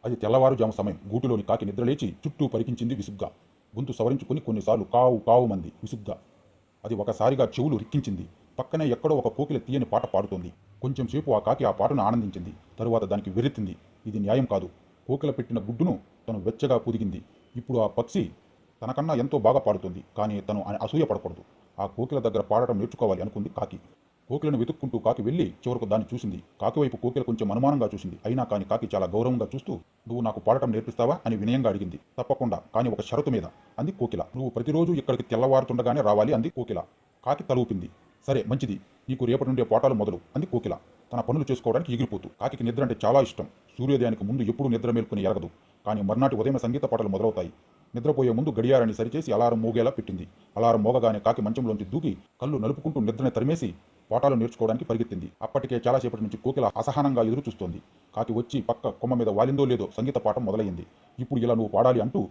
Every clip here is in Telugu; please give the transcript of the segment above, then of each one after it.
అది తెల్లవారుజాము సమయం. గూటిలోని కాకి నిద్రలేచి చుట్టూ పరికించింది విసుగ్గా. గొంతు సవరించుకుని కొన్నిసార్లు కావు కావు మంది విసుగ్గా. అది ఒకసారిగా చెవులు రిక్కించింది. పక్కనే ఎక్కడో ఒక కోకిల తీయని పాట పాడుతోంది. కొంచెం సేపు ఆ కాకి ఆ పాటను ఆనందించింది. తరువాత దానికి వెర్రెత్తింది. ఇది న్యాయం కాదు. కోకిల పెట్టిన గుడ్డును తను వెచ్చగా పొదిగింది. ఇప్పుడు ఆ పక్షి తనకన్నా ఎంతో బాగా పాడుతుంది. కానీ తను అసూయ పడకూడదు. ఆ కోకిల దగ్గర పాడటం నేర్చుకోవాలి అనుకుంది కాకి. కోకిలను వెతుక్కుంటూ కాకి వెళ్ళి చివరకు దాన్ని చూసింది. కాకి వైపు కోకిల కొంచెం అనుమానంగా చూసింది. అయినా కాని కాకి చాలా గౌరవంగా చూస్తూ, నువ్వు నాకు పాడటం నేర్పిస్తావా అని వినయంగా అడిగింది. తప్పకుండా, కానీ ఒక షరతు మీద అంది కోకిల. నువ్వు ప్రతిరోజు ఇక్కడికి తెల్లవారుతుండగానే రావాలి అంది కోకిల. కాకి తల ఊపింది. సరే మంచిది, నీకు రేపటి నుండే పాఠాలు మొదలు అంది కోకిల తన పనులు చేసుకోవడానికి ఎగిరిపోతూ. కాకికి నిద్ర అంటే చాలా ఇష్టం. సూర్యోదయానికి ముందు ఎప్పుడూ నిద్ర మేల్కొని ఎరగదు. కానీ మర్నాటి ఉదయం సంగీత పాటలు మొదలవుతాయి. నిద్రపోయే ముందు గడియారాన్ని సరిచేసి అలారం మోగేలా పెట్టింది. అలారం మోగగానే కాకి మంచంలోంచి దూకి కళ్ళు నలుపుకుంటూ నిద్రని తరిమేసి పాఠాలు నేర్చుకోవడానికి పరిగెత్తింది. అప్పటికే చాలాసేపటి నుంచి కోకిల అసహనంగా ఎదురు చూస్తోంది. కాకి వచ్చి పక్క కొమ్మ మీద వాలిందో లేదో సంగీత పాఠం మొదలయ్యింది. ఇప్పుడు ఇలా నువ్వు పాడాలి అంటూ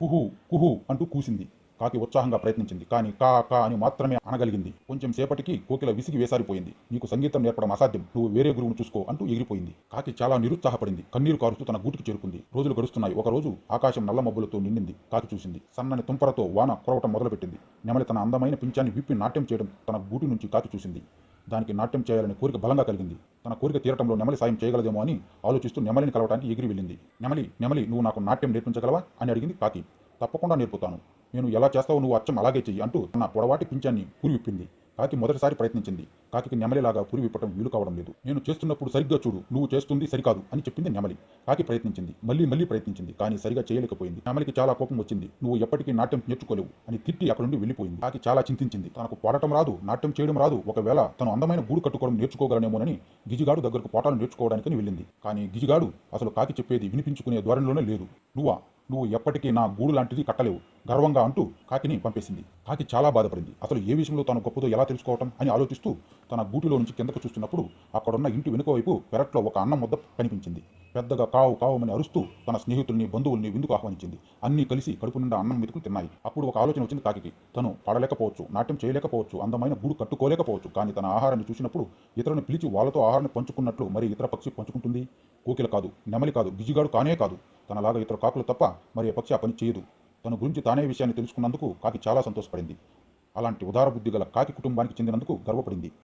కుహు కుహు అంటూ కూసింది. కాకి ఉత్సాహంగా ప్రయత్నించింది. కానీ కా కా అని మాత్రమే అనగలిగింది. కొంచెం సేపటికి కోకిల విసిగి వేసారిపోయింది. నీకు సంగీతం నేర్పడం అసాధ్యం, నువ్వు వేరే గురువును చూసుకో అంటూ ఎగిరిపోయింది. కాకి చాలా నిరుత్సాహపడింది. కన్నీరు కారుస్తూ తన గూటికి చేరుకుంది. రోజులు గడుస్తున్నాయి. ఒక రోజు ఆకాశం నల్ల మబ్బులతో నిండింది. కాకి చూసింది. సన్నని తుంపరతో వాన కురవటం మొదలుపెట్టింది. నెమలి తన అందమైన పింఛాన్ని విప్పి నాట్యం చేయడం తన గూటి నుంచి కాకి చూసింది. దానికి నాట్యం చేయాలనే కోరిక బలంగా కలిగింది. తన కోరిక తీరటంలో నెమలి సాయం చేయగలదేమో అని ఆలోచిస్తూ నెమలిని కలవడానికి ఎగిరి వెళ్ళింది. నెమలి నెమలి నువ్వు నాకు నాట్యం నేర్పించగలవా అని అడిగింది కాకి. తప్పకుండా నేర్పుతాను, నేను ఎలా చేస్తావో నువ్వు అచ్చం అలాగే చెయ్యి అంటూ తన పొడవాటి పింఛాన్ని పురి విప్పింది. కాకి మొదటిసారి ప్రయత్నించింది. కాకి నెమలిలాగా పురి విప్పటం వీలు కావడం లేదు. నేను చేస్తున్నప్పుడు సరిగ్గా చూడు, నువ్వు చేస్తుంది సరికాదు అని చెప్పింది నెమలి. కాకి ప్రయత్నించింది. మళ్ళీ ప్రయత్నించింది. కానీ సరిగా చేయలేకపోయింది. నెమలికి చాలా కోపం వచ్చింది. నువ్వు ఎప్పటికీ నాట్యం నేర్చుకోలేవు అని తిట్టి అక్కడి నుండి వెళ్ళిపోయింది. కాకి చాలా చింతించింది. తనకు పాడటం రాదు, నాట్యం చేయడం రాదు, ఒకవేళ తను అందమైన గూడు కట్టుకోవడం నేర్చుకోగలనేమోనని గిజిగాడు దగ్గరకు పాఠాలు నేర్చుకోవడానికని వెళ్ళింది. కానీ గిజిగాడు అసలు కాకి చెప్పేది వినిపించుకునే ధోరణిలోనే లేదు. నువ్వు ఎప్పటికీ నా గూడు లాంటిది కట్టలేవు గర్వంగా అంటూ కాకిని పంపేసింది. కాకి చాలా బాధపడింది. అసలు ఏ విషయంలో తాను గొప్పదో ఎలా తెలుసుకోవటం అని ఆలోచిస్తూ తన గూటిలో నుంచి కిందకు చూస్తున్నప్పుడు అక్కడున్న ఇంటి వెనుక వైపు పెరట్లో ఒక అన్నం ముద్ద కనిపించింది. పెద్దగా కావు కావమని అరుస్తూ తన స్నేహితుల్ని బంధువుల్ని విందుకు ఆహ్వానించింది. అన్నీ కలిసి కడుపు నిండా అన్నం మెతుకులు తిన్నాయి. అప్పుడు ఒక ఆలోచన వచ్చింది కాకి. తను పాడలేకపోవచ్చు, నాట్యం చేయలేకపోవచ్చు, అందమైన గూడు కట్టుకోలేకపోవచ్చు, కానీ తన ఆహారాన్ని చూసినప్పుడు ఇతరులను పిలిచి వాళ్ళతో ఆహారాన్ని పంచుకున్నట్లు మరి ఇతర పక్షి పంచుకుంటుంది. కోకిల కాదు, నెమలి కాదు, గిజిగాడు కానే కాదు. తనలాగా ఇతర కాకులు తప్ప మరి పక్షి ఆ పని చేయదు. తన గురించి తానే విషయాన్ని తెలుసుకున్నందుకు కాకి చాలా సంతోషపడింది. అలాంటి ఉదార బుద్ధి గల కాకి కుటుంబానికి చెందినందుకు గర్వపడింది.